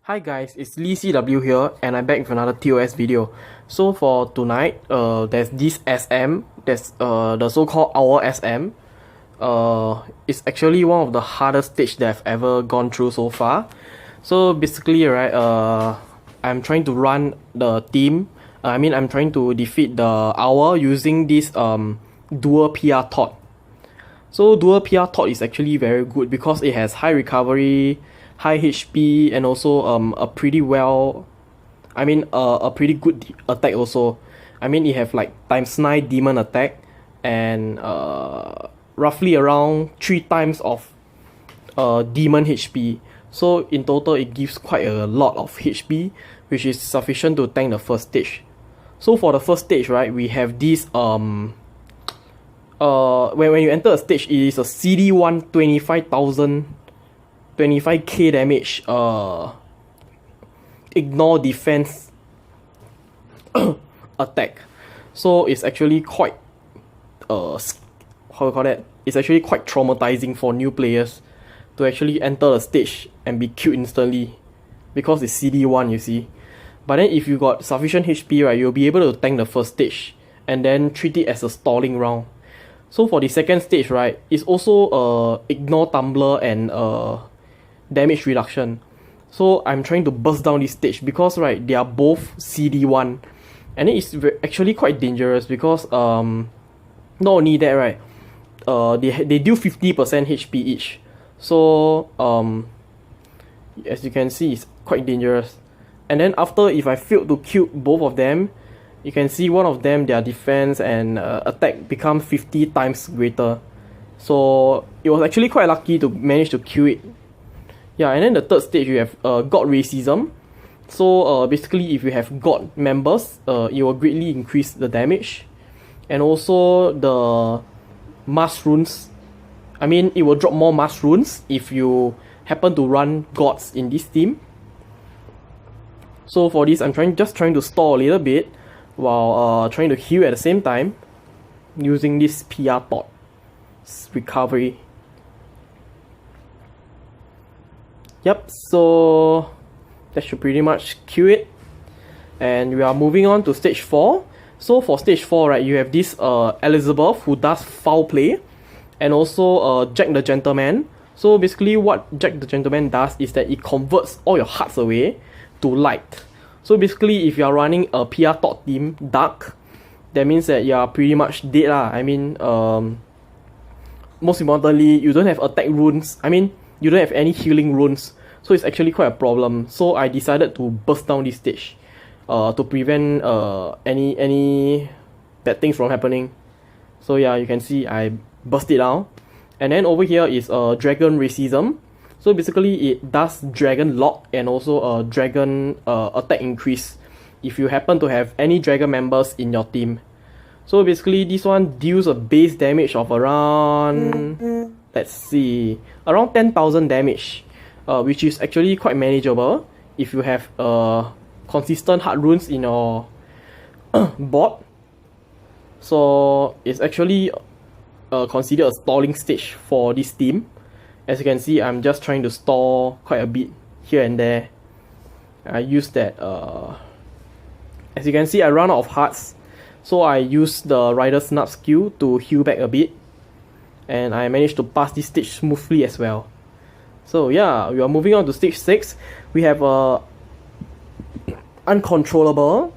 Hi guys, it's Lee CW here and I'm back with another TOS video. So for tonight, there's this SM, there's the so-called Hour SM. It's actually one of the hardest stage that I've ever gone through so far. So basically, right, I'm trying to run the team. I'm trying to defeat the Hour using this dual PR Todd. So dual PR Todd is actually very good because it has high recovery, high HP, and also a pretty well, a pretty good attack also. It have like ×9 demon attack and roughly around 3 times of demon HP. So in total it gives quite a lot of HP, which is sufficient to tank the first stage. So for the first stage, right, we have this when you enter a stage, it is a CD1 25k damage ignore defense attack. So it's actually quite it's actually quite traumatizing for new players to actually enter a stage and be killed instantly because it's CD1, you see. But then if you got sufficient HP, right, you'll be able to tank the first stage and then treat it as a stalling round. So for the second stage, right, it's also ignore tumbler and damage reduction. So I'm trying to burst down this stage because, right, they are both CD1 and it's actually quite dangerous because not only that, right, they deal 50% HP each. So as you can see, it's quite dangerous. And then after, if I failed to kill both of them, you can see one of them, their defense and attack become 50 times greater. So it was actually quite lucky to manage to kill it. Yeah, and then the third stage, you have God Racism. So basically, if you have God members, it will greatly increase the damage. And also the Mass Runes. It will drop more Mass Runes if you happen to run gods in this team. So for this, I'm just trying to stall a little bit while trying to heal at the same time using this PR Todd recovery. Yep, so that should pretty much kill it. And we are moving on to stage 4. So for stage 4, right, you have this Elizabeth who does foul play, and also Jack the Gentleman. So basically what Jack the Gentleman does is that it converts all your hearts away to light. So basically, if you are running a PR Todd team, Dark, that means that you are pretty much dead lah. Most importantly, you don't have attack runes. You don't have any healing runes. So it's actually quite a problem. So I decided to burst down this stage to prevent any bad things from happening. So yeah, you can see I burst it down. And then over here is Dragon Racism. So basically, it does Dragon Lock and also a Dragon attack increase if you happen to have any Dragon members in your team. So basically, this one deals a base damage of around, let's see, around 10,000 damage, which is actually quite manageable if you have consistent hard runes in your board. So it's actually considered a stalling stage for this team. As you can see, I'm just trying to stall quite a bit here and there. I use that, as you can see, I run out of hearts. So I use the Rider Snap skill to heal back a bit. And I managed to pass this stage smoothly as well. So yeah, we are moving on to stage 6. We have Uncontrollable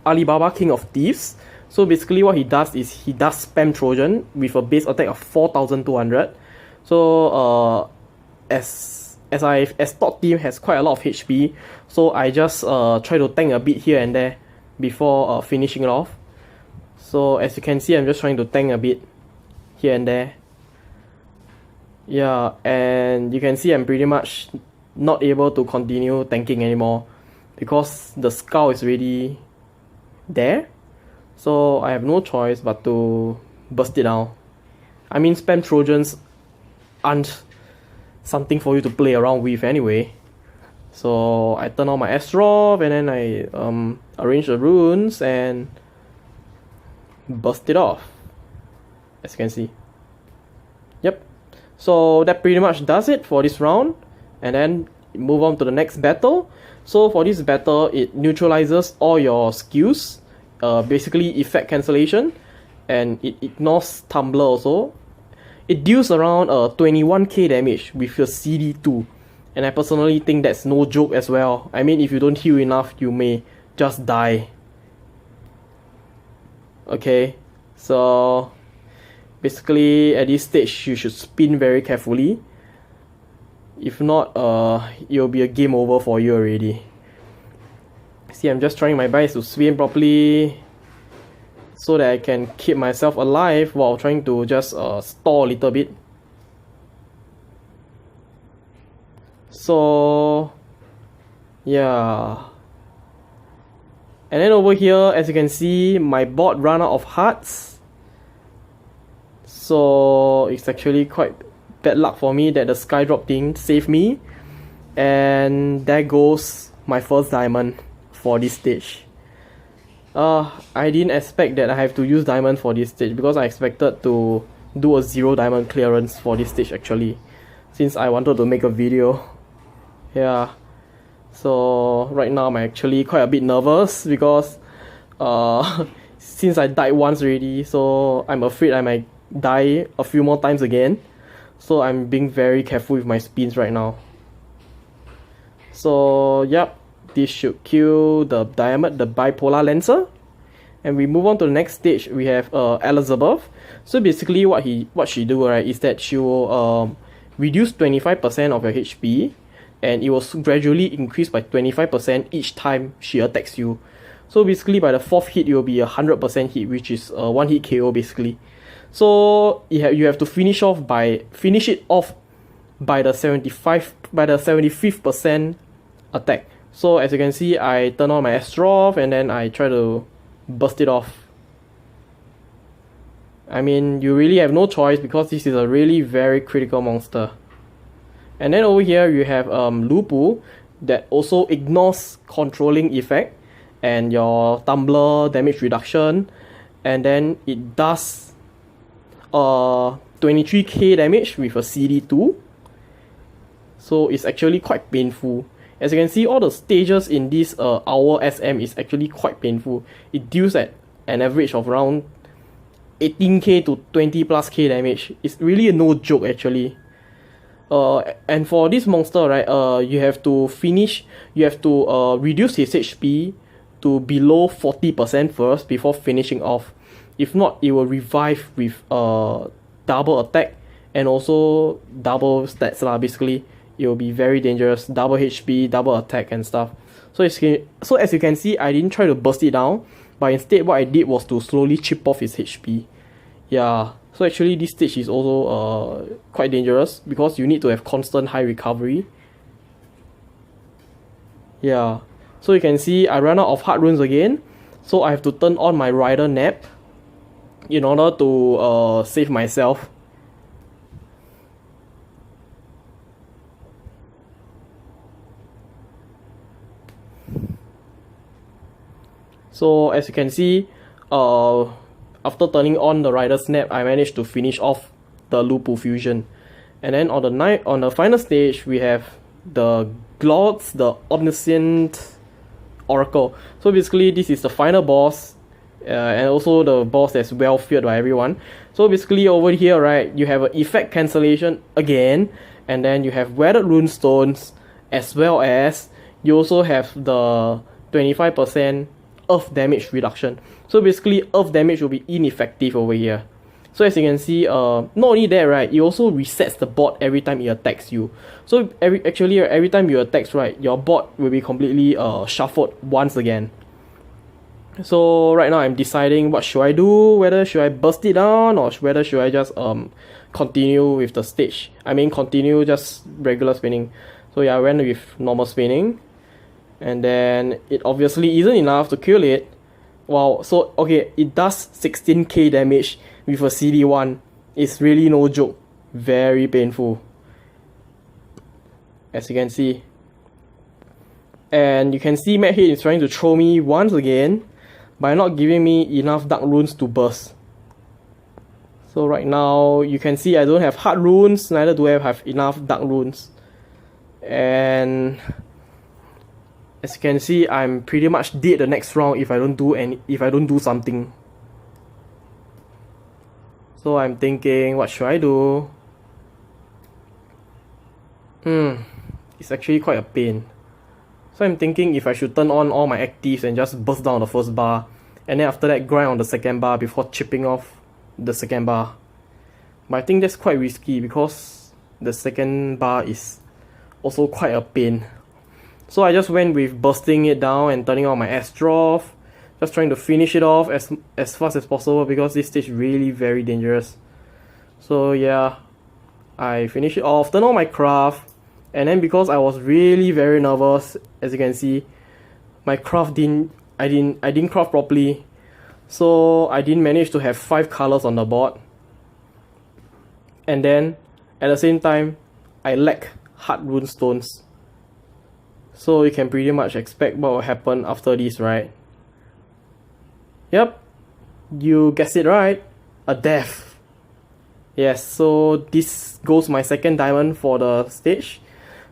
Alibaba King of Thieves. So basically what he does is he does spam Trojan with a base attack of 4,200. So as Todd team has quite a lot of HP, so I just try to tank a bit here and there before finishing it off. So as you can see, I'm just trying to tank a bit here and there. Yeah, and you can see I'm pretty much not able to continue tanking anymore because the skull is already there. So I have no choice but to burst it down. Spam Trojans aren't something for you to play around with anyway. So I turn on my Astrop and then I arrange the runes and burst it off, as you can see. Yep. So that pretty much does it for this round. And then move on to the next battle. So for this battle, it neutralizes all your skills, basically effect cancellation, and it ignores Tumbler also. It deals around 21k damage with your CD2, and I personally think that's no joke as well. I mean, if you don't heal enough, you may just die. Okay, so basically at this stage you should spin very carefully. If not, it'll be a game over for you already. See, I'm just trying my best to spin properly so that I can keep myself alive while trying to just stall a little bit. So yeah. And then over here, as you can see, my bot ran out of hearts. So it's actually quite bad luck for me that the skydrop thing saved me. And there goes my first diamond for this stage. I didn't expect that I have to use diamond for this stage, because I expected to do a 0 diamond clearance for this stage actually, since I wanted to make a video. Yeah. So right now I'm actually quite a bit nervous because since I died once already, so I'm afraid I might die a few more times again. So I'm being very careful with my spins right now. So yep, this should kill the diamond, the bipolar lancer. And we move on to the next stage. We have Elizabeth. So basically what she do, right, is that she will reduce 25% of your HP, and it will gradually increase by 25% each time she attacks you. So basically by the 4th hit, it will be a 100% hit, which is a 1 hit KO basically. So you have to finish it off by the 75th percent attack. So as you can see, I turn on my Astroph and then I try to burst it off. I mean, you really have no choice because this is a really very critical monster. And then over here you have Loopu that also ignores controlling effect and your tumbler damage reduction, and then it does 23k damage with a CD2. So it's actually quite painful. As you can see, all the stages in this hour SM is actually quite painful. It deals at an average of around 18k to 20 plus k damage. It's really no joke actually. And for this monster, right, you have to reduce his HP to below 40% first before finishing off. If not, it will revive with double attack and also double stats lah. Basically, it will be very dangerous. Double HP, double attack and stuff. So as you can see, I didn't try to burst it down, but instead what I did was to slowly chip off his HP. Yeah. So actually this stage is also quite dangerous because you need to have constant high recovery. Yeah. So you can see I ran out of heart runes again. So I have to turn on my rider nap in order to save myself. So as you can see, after turning on the rider snap, I managed to finish off the Loopu fusion. And then on the final stage, we have the Glots, the Omniscience Oracle. So basically, this is the final boss, and also the boss that's well feared by everyone. So basically, over here, right, you have an effect cancellation again, and then you have weathered runestones, as well as you also have the 25% earth damage reduction. So basically, earth damage will be ineffective over here. So as you can see, not only that, right, it also resets the bot every time it attacks you. So every time you attack, right, your bot will be completely shuffled once again. So right now I'm deciding what should I do, whether should I burst it down or whether should I just continue with the stage. I mean continue just regular spinning. So yeah, I went with normal spinning. And then it obviously isn't enough to kill it. Wow, so okay, it does 16k damage with a CD1. It's really no joke. Very painful, as you can see. And you can see Madhead is trying to throw me once again by not giving me enough dark runes to burst. So right now you can see I don't have heart runes, neither do I have enough dark runes. And as you can see, I'm pretty much dead the next round if I don't do something. So I'm thinking, what should I do? It's actually quite a pain. So I'm thinking if I should turn on all my actives and just burst down the first bar, and then after that grind on the second bar before chipping off the second bar. But I think that's quite risky because the second bar is also quite a pain. So I just went with bursting it down and turning on my Astro, just trying to finish it off as fast as possible because this stage is really very dangerous. So yeah, I finished it off, turned on my craft, and then because I was really very nervous, as you can see, my craft I didn't craft properly, so I didn't manage to have 5 colors on the board. And then at the same time, I lack hard rune stones. So you can pretty much expect what will happen after this, right? Yep, you guessed it right, a death. Yes, so this goes my second diamond for the stage.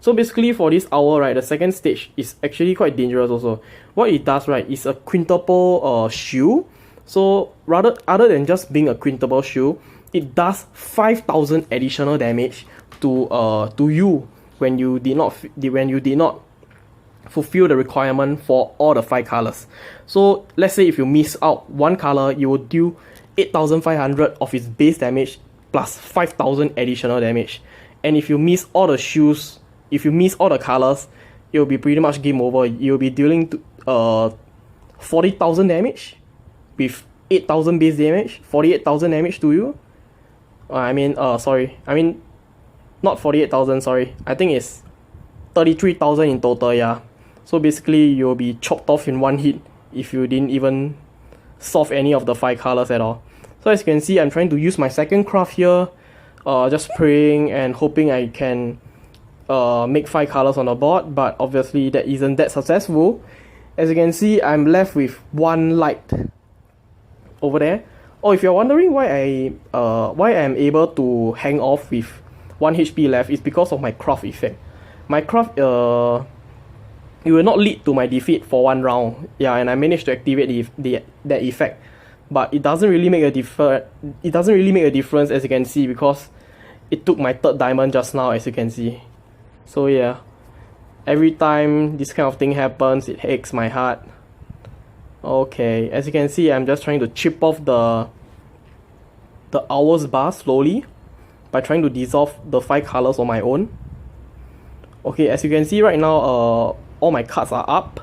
So basically for this hour, right, the second stage is actually quite dangerous also. What it does, right, is a quintuple shield. So other than just being a quintuple shield, it does 5,000 additional damage to you when you did not fulfill the requirement for all the 5 colors. So let's say if you miss out one color, you will deal 8,500 of its base damage plus 5,000 additional damage. And if you miss all the shields, if you miss all the colors, it will be pretty much game over. You'll be dealing 40,000 damage with 8,000 base damage, 48,000 damage to you. Not 48,000, sorry. I think it's 33,000 in total, yeah. So basically, you'll be chopped off in one hit if you didn't even solve any of the 5 colors at all. So as you can see, I'm trying to use my second craft here, just praying and hoping I can make 5 colors on the board, but obviously that isn't that successful. As you can see, I'm left with 1 light over there. Oh, if you're wondering why I'm able to hang off with 1 HP left, it's because of my craft effect. My craft it will not lead to my defeat for 1 round. Yeah, and I managed to activate that effect, but it doesn't really make a difference, as you can see, because it took my 3rd diamond just now, as you can see. So yeah, every time this kind of thing happens, it aches my heart. Okay, as you can see, I'm just trying to chip off the hours bar slowly by trying to dissolve the 5 colors on my own. Okay, as you can see right now, all my cards are up.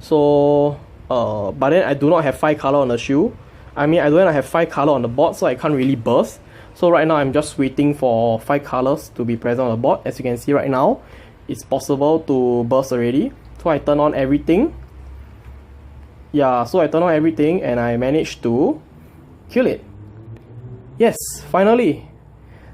So but then I do not have 5 color on the shoe. I do not have 5 color on the board, so I can't really burst. So right now I'm just waiting for 5 colors to be present on the board. As you can see right now, it's possible to burst already. So I turn on everything. Yeah, so I turn on everything and I managed to kill it. Yes, finally.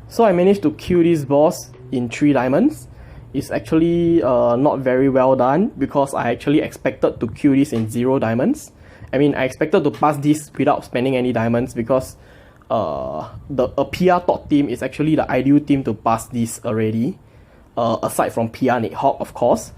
So I managed to kill this boss in 3 diamonds. It's actually not very well done because I actually expected to kill this in 0 diamonds. I expected to pass this without spending any diamonds because a PR top team is actually the ideal team to pass this already, aside from PR Nighthawk, of course.